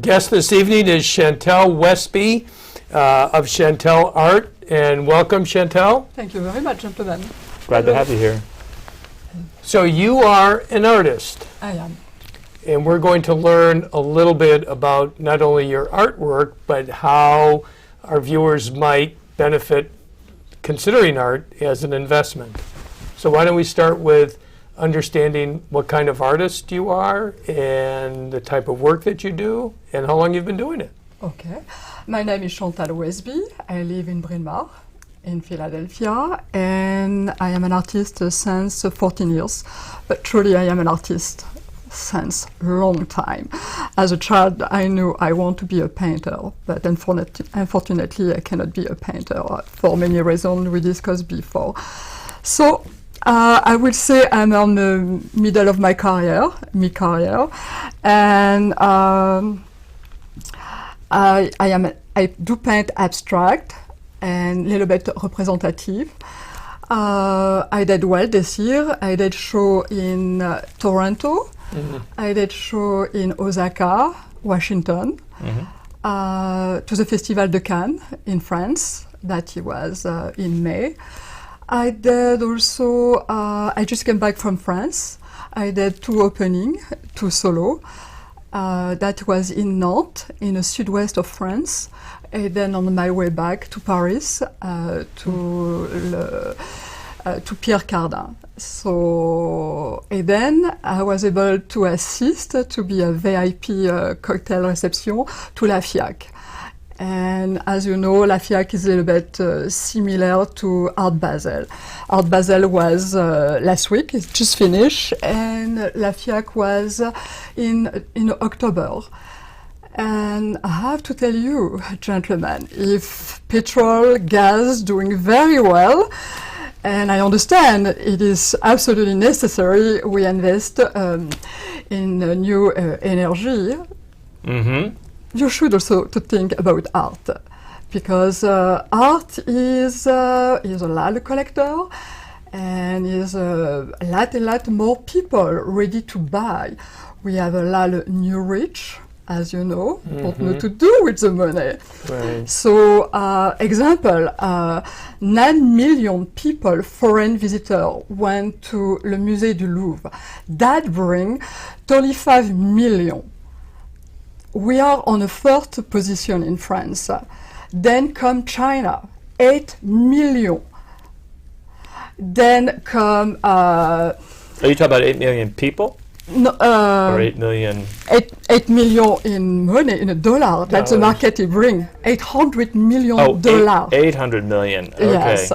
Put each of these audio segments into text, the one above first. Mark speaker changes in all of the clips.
Speaker 1: guest this evening is Chantal Westby of Chantal Art, and welcome, Chantal.
Speaker 2: Thank you very much, gentlemen.
Speaker 3: Glad to have you here.
Speaker 1: So you are an artist,
Speaker 2: I am.
Speaker 1: and we're going to learn a little bit about not only your artwork, but how our viewers might benefit considering art as an investment. So why don't we start with understanding what kind of artist you are and the type of work that you do and how long you've been doing it.
Speaker 2: Okay. My name is Chantal Westby. I live in Bryn Mawr in Philadelphia, and I am an artist since 14 years. But truly, I am an artist since a long time. As a child, I knew I want to be a painter, but unfortunately, I cannot be a painter for many reasons we discussed before. So I would say I'm on the middle of my career, and I do paint abstract and a little bit representative. I did well this year. I did show in Toronto. Mm-hmm. I did show in Osaka, Washington, to the Festival de Cannes in France. That was in May. I did also, I just came back from France. I did two solo. That was in Nantes, in the southwest of France. And then on my way back to Paris, to Pierre Cardin. So, and then I was able to assist to be a VIP cocktail reception to La FIAC. And as you know, La FIAC is a little bit similar to Art Basel. Art Basel was last week, it just finished, and La FIAC was in October. And I have to tell you, gentlemen, if petrol, gas doing very well, and I understand it is absolutely necessary we invest in new energy. Mm-hmm. You should also to think about art, because art is a lot collector, and is a lot more people ready to buy. We have a lot of new rich, as you know, don't know to do with the money.
Speaker 1: Right.
Speaker 2: So, example, 9 million people, foreign visitors, went to the Musée du Louvre. That brings 35 million. We are on the first position in France. Then come China, 8 million. Then come...
Speaker 3: Are you talking about 8 million people?
Speaker 2: No,
Speaker 3: or 8 million?
Speaker 2: 8 million in money, in a dollar. That's the market it brings. $800 million.
Speaker 3: 800 million. Okay.
Speaker 2: Yes.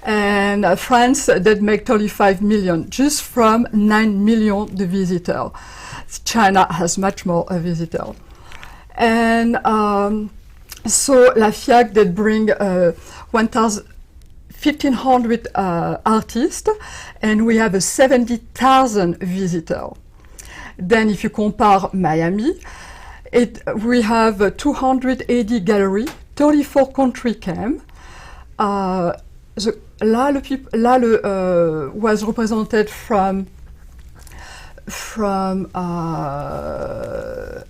Speaker 2: And France did make 35 million just from 9 million the visitor. China has much more a visitor. And so La FIAC did bring 1,500 artists, and we have 70,000 visitors. Then if you compare Miami, we have 280 galleries, 34 countries came. Was represented from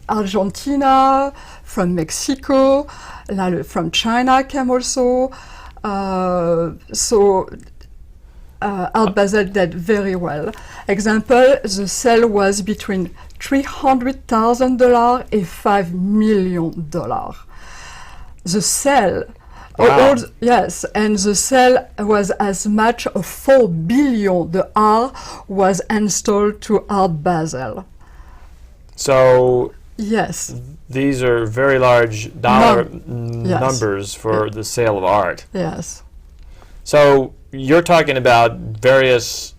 Speaker 2: Argentina, from Mexico, from China came also. Art Basel did very well. Example, the sale was between $300,000 and $5 million. The sale,
Speaker 3: wow.
Speaker 2: Yes, and the sale was as much as $4 billion. The art was installed to Art Basel.
Speaker 3: So
Speaker 2: yes,
Speaker 3: these are very large dollar numbers for the sale of art.
Speaker 2: Yes.
Speaker 3: So you're talking about various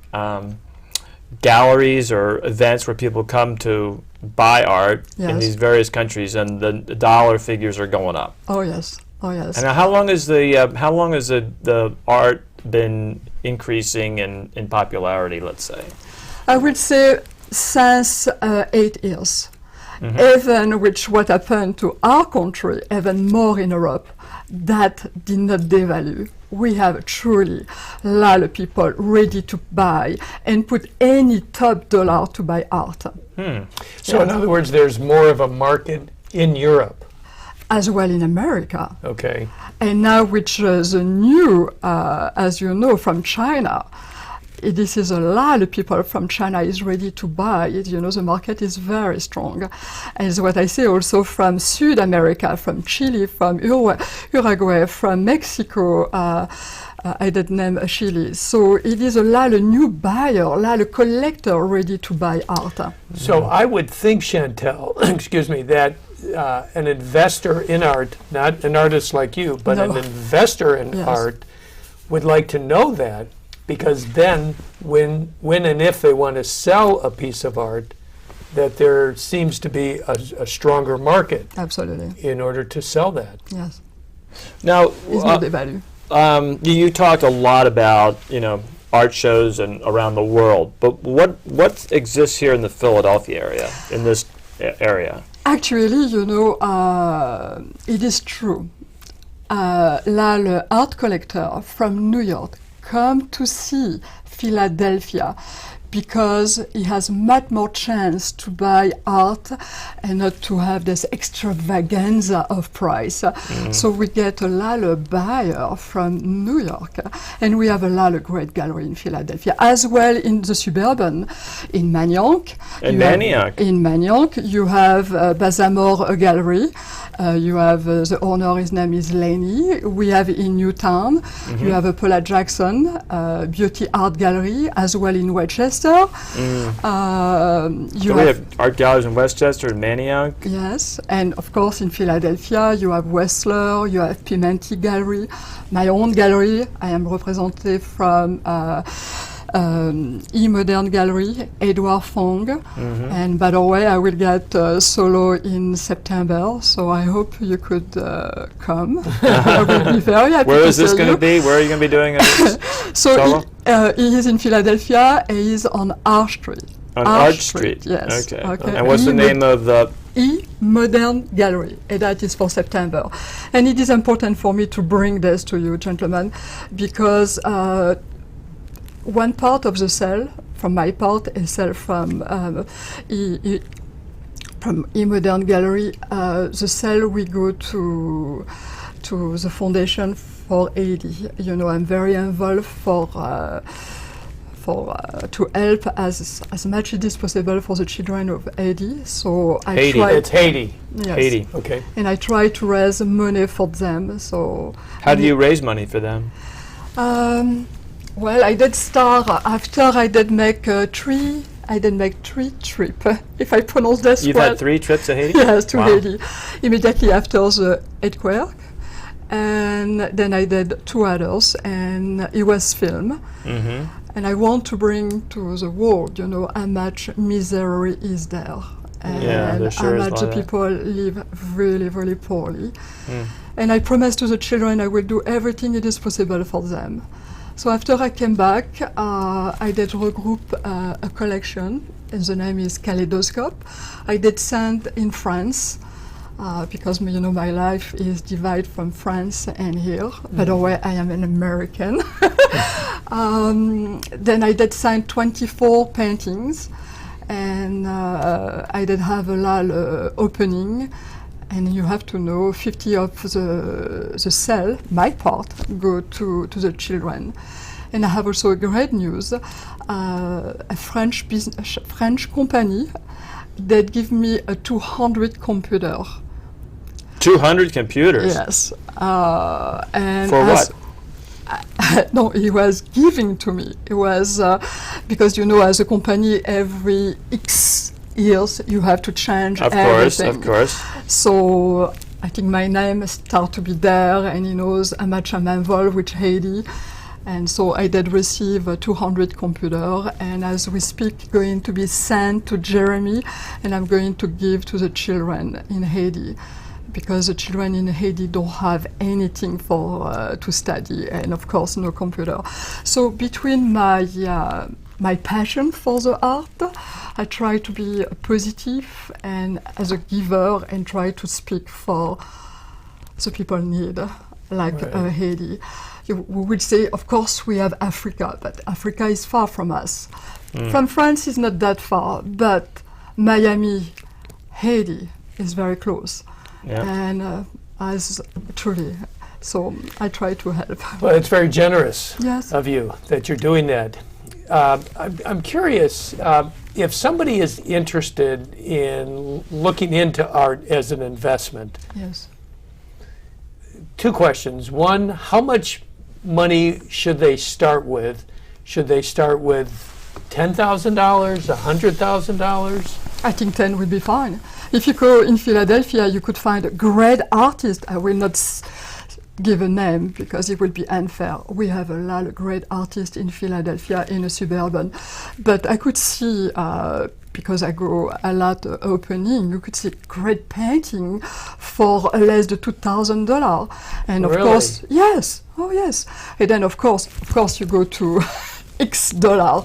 Speaker 3: galleries or events where people come to buy art in these various countries, and the dollar figures are going up.
Speaker 2: Oh yes, oh yes.
Speaker 3: And how long is the art been increasing in popularity? Let's say.
Speaker 2: I would say since 8 years. Mm-hmm. Even with what happened to our country, even more in Europe, that did not devalue. We have truly a lot of people ready to buy and put any top dollar to buy art.
Speaker 1: So in other words, there's more of a market In Europe.
Speaker 2: as well in America.
Speaker 1: Okay.
Speaker 2: And now, which the new, as you know, from China, this is a lot of people from China is ready to buy it. You know, the market is very strong. And it's what I say also from South America, from Chile, from Uruguay, from Mexico. I did name Chile. So it is a lot of new buyer, a lot of collector ready to buy art.
Speaker 1: So I would think, Chantal, excuse me, that an investor in art, not an artist like you, but
Speaker 2: No.
Speaker 1: an investor in
Speaker 2: Yes.
Speaker 1: art would like to know that, because then when and if they want to sell a piece of art, that there seems to be a stronger market
Speaker 2: Absolutely.
Speaker 1: in order to sell that.
Speaker 2: Yes.
Speaker 3: Now,
Speaker 2: It's not the value.
Speaker 3: you talked a lot about, art shows and around the world, but what exists here in the Philadelphia area, in this area?
Speaker 2: Actually, it is true. Art collector from New York come to see Philadelphia because he has much more chance to buy art and not to have this extravaganza of price. So we get a lot of buyer from New York, and we have a lot of great gallery in Philadelphia, as well in the suburban, in Manioc.
Speaker 3: In
Speaker 2: Manioc, you have Bazamor Gallery. You have the owner, his name is Laney. We have in Newtown, you have a Paula Jackson Beauty Art Gallery, as well in Westchester.
Speaker 3: So
Speaker 2: You
Speaker 3: we have art galleries in Westchester and Manioc.
Speaker 2: Yes, and of course in Philadelphia you have Westler, you have Pimenti Gallery. My own gallery, I am represented from E-Modern Gallery, Edouard Fong. And by the way, I will get solo in September, so I hope you could come. I will be very happy.
Speaker 3: Where
Speaker 2: to
Speaker 3: is this
Speaker 2: see
Speaker 3: going to
Speaker 2: you.
Speaker 3: be? Where are you going to be doing this?
Speaker 2: So
Speaker 3: solo?
Speaker 2: he is in Philadelphia. He is on Arch Street.
Speaker 3: On Arch Street.
Speaker 2: Yes.
Speaker 3: Okay. And what's the name of the?
Speaker 2: E-Modern Gallery, and that is for September. And it is important for me to bring this to you, gentlemen, because one part of the sale, from my part, is sale from E-Modern Gallery. The sale we go to the foundation for Haiti. I'm very involved to help as much as it is possible for the children of Haiti. So I
Speaker 3: Haiti.
Speaker 2: try.
Speaker 1: It's Haiti.
Speaker 2: Yes.
Speaker 3: Haiti.
Speaker 1: Okay.
Speaker 2: And I try to raise money for them. So
Speaker 3: How do you raise money for them?
Speaker 2: well, I did start after I did make three trips, if I pronounce this
Speaker 3: You've
Speaker 2: well.
Speaker 3: had 3 trips to Haiti?
Speaker 2: Yes, to
Speaker 3: Wow.
Speaker 2: Haiti. Immediately after the earthquake. And then I did 2 others, and it was film. And I want to bring to the world, how much misery is there. And
Speaker 3: there sure is
Speaker 2: how
Speaker 3: a
Speaker 2: much
Speaker 3: lot of that.
Speaker 2: people live really, really poorly. And I promise to the children I will do everything it is possible for them. So after I came back, I did regroup a collection, and the name is Kaleidoscope. I did send in France, because my life is divided from France and here. By the way, I am an American. Then I did sign 24 paintings, and I did have a lot opening. And you have to know 50 of the sale, my part, go to the children. And I have also a great news. A French company that give me a 200 computer.
Speaker 3: 200 computers?
Speaker 2: Yes. And
Speaker 3: For what?
Speaker 2: No, he was giving to me. It was because as a company, every X years you have to change everything.
Speaker 3: Of course.
Speaker 2: So I think my name start to be there, and he knows how much I'm involved with Haiti. And so I did receive a 200 computer, and as we speak, going to be sent to Jeremy, and I'm going to give to the children in Haiti, because the children in Haiti don't have anything to study, and of course no computer. So between my passion for the art, I try to be positive and as a giver, and try to speak for the people need, like Haiti. We will say, of course, we have Africa, but Africa is far from us. From France is not that far, but Miami, Haiti is very close.
Speaker 3: Yeah.
Speaker 2: And as truly, so I try to help.
Speaker 1: Well, it's very generous
Speaker 2: Yes.
Speaker 1: of you that you're doing that. I'm curious if somebody is interested in looking into art as an investment.
Speaker 2: Yes.
Speaker 1: Two questions. One, how much money should they start with? Should they start with $10,000, $100,000?
Speaker 2: I think 10 would be fine. If you go in Philadelphia, you could find a great artist. I will not give a name because it would be unfair. We have a lot of great artists in Philadelphia in a suburban. But I could see, because I go a lot opening, you could see great painting for less than $2,000. And of
Speaker 1: Really?
Speaker 2: course, yes, oh yes. And then of course you go to X dollar.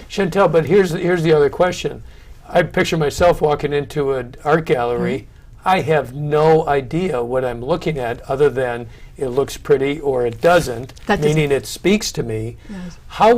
Speaker 1: Chantal, but here's the other question. I picture myself walking into an art gallery. I have no idea what I'm looking at other than it looks pretty or it doesn't,
Speaker 2: That is-
Speaker 1: meaning it speaks to me.
Speaker 2: Yes.
Speaker 1: How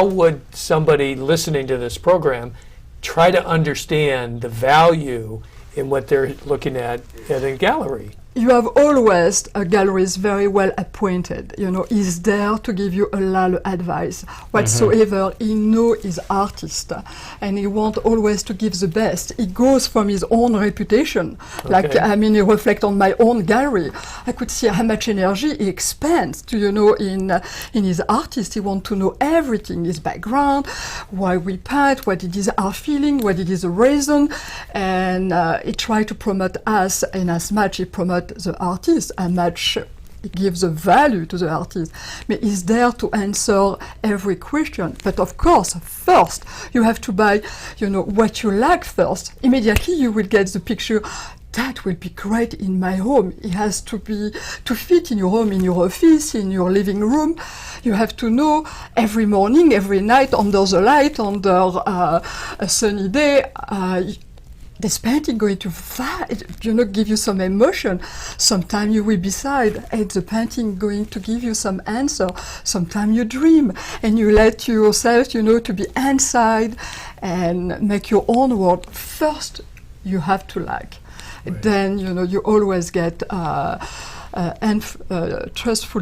Speaker 1: would somebody listening to this program try to understand the value in what they're looking at a gallery?
Speaker 2: You have always a galleries very well appointed. You know, he's there to give you a lot of advice whatsoever. He know his artist, and he want always to give the best. He goes from his own reputation. Like,
Speaker 1: Okay.
Speaker 2: I mean, he reflect on my own gallery. I could see how much energy he expends to, you know, in his artist. He want to know everything, his background, why we paint, what it is our feeling, what it is the reason, and he try to promote us, and as much he promote the artist, how much he gives a value to the artist. But he's there to answer every question. But of course, first, you have to buy, you know, what you like first. Immediately, you will get the picture. That will be great in my home. It has to fit in your home, in your office, in your living room. You have to know every morning, every night, under the light, under a sunny day, this painting going to give you some emotion. Sometimes you will be sad, and the painting going to give you some answer. Sometimes you dream, and you let yourself, you know, to be inside and make your own world. First, you have to like.
Speaker 1: Right.
Speaker 2: Then, you know, you always get trustful.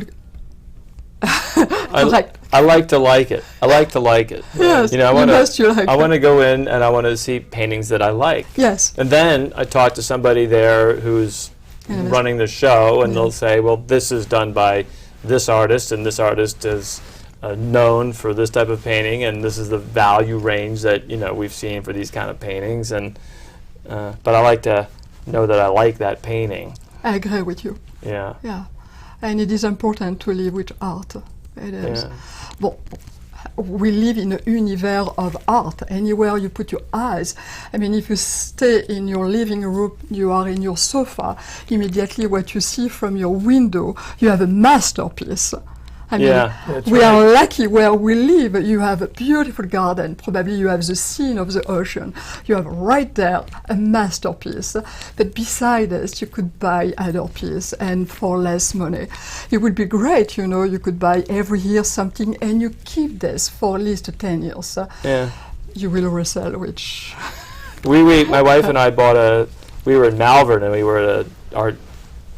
Speaker 2: Correct.
Speaker 3: I like to like it. I like to like it.
Speaker 2: Yes,
Speaker 3: You know,
Speaker 2: you must like
Speaker 3: I
Speaker 2: it.
Speaker 3: want to go in and I want to see paintings that I like.
Speaker 2: Yes.
Speaker 3: And then I talk to somebody there who's
Speaker 2: Yes.
Speaker 3: running the show, and
Speaker 2: Yes.
Speaker 3: they'll say, well, this is done by this artist, and this artist is known for this type of painting, and this is the value range that, you know, we've seen for these kind of paintings. And but I like to know that I like that painting.
Speaker 2: I agree with you.
Speaker 3: Yeah.
Speaker 2: Yeah, and it is important to live with art. It is.
Speaker 3: Yeah.
Speaker 2: Bon, we live in a universe of art. Anywhere you put your eyes. I mean, if you stay in your living room, you are in your sofa. Immediately, what you see from your window, you have a masterpiece. I mean,
Speaker 3: Yeah.
Speaker 1: That's
Speaker 2: we
Speaker 1: right.
Speaker 2: are lucky where we live. You have a beautiful garden. Probably you have the scene of the ocean. You have right there a masterpiece. But beside us, you could buy other piece and for less money. It would be great, you know. You could buy every year something and you keep this for at least 10 years.
Speaker 3: Yeah.
Speaker 2: You will resell, which
Speaker 3: My wife and I we were in Malvern, and we were at an art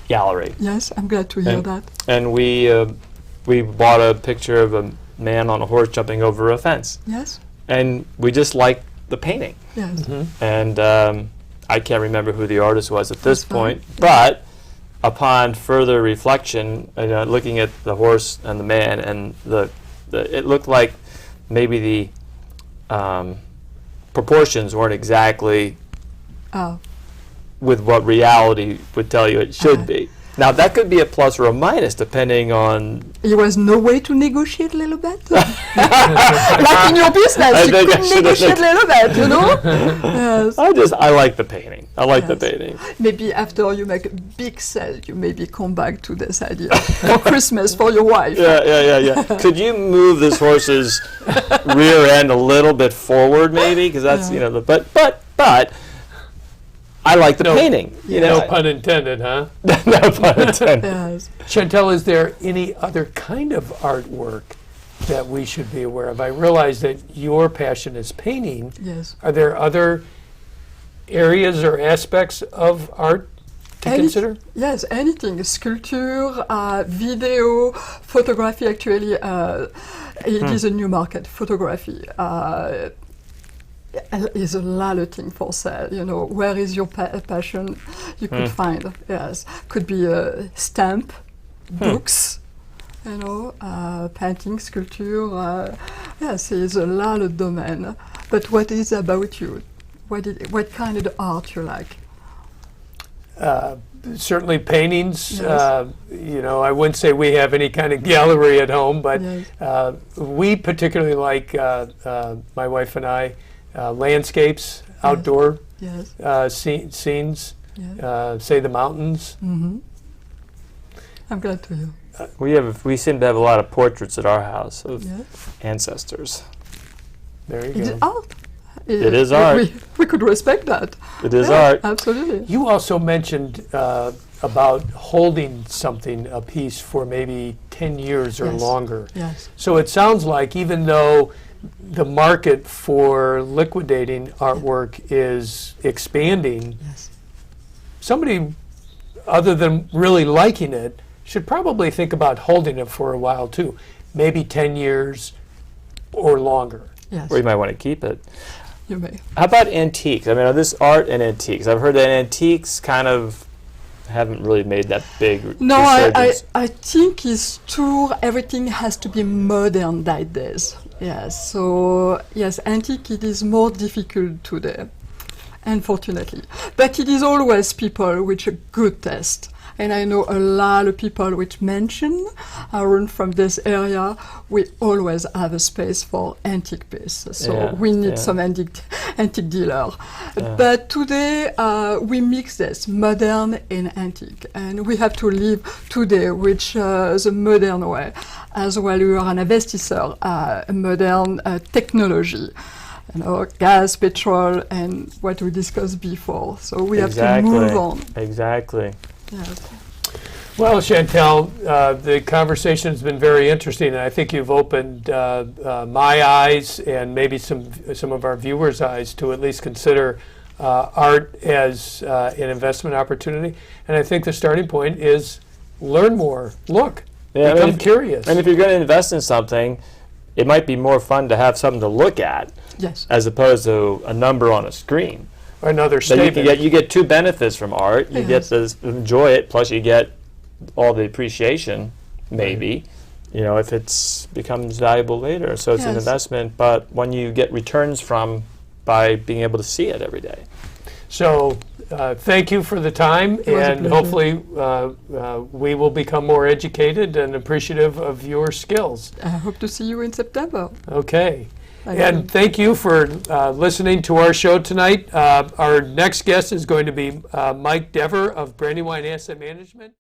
Speaker 3: gallery.
Speaker 2: yes, I'm glad to hear
Speaker 3: And-
Speaker 2: that.
Speaker 3: And we bought a picture of a man on a horse jumping over a fence,
Speaker 2: Yes,
Speaker 3: and we just liked the painting.
Speaker 2: yes.
Speaker 3: And I can't remember who the artist was at this
Speaker 2: That's fine.
Speaker 3: point, but upon further reflection, looking at the horse and the man, and it looked like maybe the proportions weren't exactly
Speaker 2: Oh,
Speaker 3: with what reality would tell you it should be. Now, that could be a plus or a minus, depending on...
Speaker 2: there was no way to negotiate a little bit? Like in your business,
Speaker 3: I
Speaker 2: you
Speaker 3: think I
Speaker 2: could
Speaker 3: should have
Speaker 2: negotiate a little bit, you know? Yes.
Speaker 3: I like the painting. I like the
Speaker 2: Yes.
Speaker 3: painting.
Speaker 2: Maybe after you make a big sale, you maybe come back to this idea for Christmas for your wife.
Speaker 3: Yeah. Could you move this horse's rear end a little bit forward, maybe? Because that's,
Speaker 2: Yeah.
Speaker 3: but I like the
Speaker 1: No.
Speaker 3: painting. You
Speaker 1: No
Speaker 3: know,
Speaker 1: pun intended, huh?
Speaker 3: no pun intended.
Speaker 2: Yes.
Speaker 1: Chantal, is there any other kind of artwork that we should be aware of? I realize that your passion is painting.
Speaker 2: Yes.
Speaker 1: Are there other areas or aspects of art to consider?
Speaker 2: Yes, anything. Sculpture, video, photography. Actually, it is a new market. Photography is a lot of thing for sale. You know, where is your passion? You could find. Yes, could be a stamp, books. You know, painting, sculpture. Yes, it's a lot of domain. But what is about you? What kind of art you like?
Speaker 1: Certainly paintings.
Speaker 2: Yes.
Speaker 1: You know, I wouldn't say we have any kind of gallery at home, but
Speaker 2: Yes.
Speaker 1: we particularly like, my wife and I, landscapes, outdoor
Speaker 2: Yes.
Speaker 1: scenes,
Speaker 2: Yes.
Speaker 1: say the mountains.
Speaker 2: Mm-hmm. I'm glad to hear.
Speaker 3: We seem to have a lot of portraits at our house of
Speaker 2: Yes.
Speaker 3: ancestors.
Speaker 1: There you
Speaker 2: It's
Speaker 1: go.
Speaker 2: art.
Speaker 3: It is art.
Speaker 2: We could respect that.
Speaker 3: It is
Speaker 2: Yeah,
Speaker 3: art.
Speaker 2: Absolutely.
Speaker 1: You also mentioned about holding something, a piece, for maybe 10 years or
Speaker 2: Yes.
Speaker 1: longer.
Speaker 2: Yes.
Speaker 1: So it sounds like even though the market for liquidating artwork is expanding,
Speaker 2: Yes.
Speaker 1: somebody other than really liking it should probably think about holding it for a while too, maybe 10 years or longer.
Speaker 2: Yes.
Speaker 3: Or you might want to keep it.
Speaker 2: You may.
Speaker 3: How about antiques? I mean, this art and antiques. I've heard that antiques kind of haven't really made that big
Speaker 2: No,
Speaker 3: resurgence.
Speaker 2: I think it's true. Everything has to be modern these days. Yes. So yes, antique it is more difficult today, unfortunately. But it is always people with a good taste. And I know a lot of people which mention around from this area, we always have a space for antique pieces. So
Speaker 3: Yeah,
Speaker 2: we need
Speaker 3: yeah.
Speaker 2: some antique dealer. But today we mix this modern and antique, and we have to live today with the modern way. As well, you are an investisseur, modern technology. You know, gas, petrol, and what we discussed before. So we have to move on.
Speaker 3: Exactly.
Speaker 2: Yes.
Speaker 1: Well, Chantal, the conversation has been very interesting, and I think you've opened my eyes and maybe some of our viewers' eyes to at least consider art as an investment opportunity. And I think the starting point is learn more, look,
Speaker 3: Yeah,
Speaker 1: become curious.
Speaker 3: And if you're going to invest in something, it might be more fun to have something to look at
Speaker 2: Yes.
Speaker 3: as opposed to a number on a screen.
Speaker 1: Another
Speaker 3: So
Speaker 1: statement.
Speaker 3: you get two benefits from art. You get to enjoy it, plus you get all the appreciation, maybe, you know, if it's becomes valuable later. So it's an
Speaker 2: Yes.
Speaker 3: investment, but when you get returns from by being able to see it every day.
Speaker 1: So thank you for the time,
Speaker 2: was a
Speaker 1: and
Speaker 2: pleasure.
Speaker 1: hopefully we will become more educated and appreciative of your skills.
Speaker 2: I hope to see you in September.
Speaker 1: Okay.
Speaker 2: Thank
Speaker 1: And
Speaker 2: you.
Speaker 1: thank you for listening to our show tonight. Our next guest is going to be Mike Dever of Brandywine Asset Management.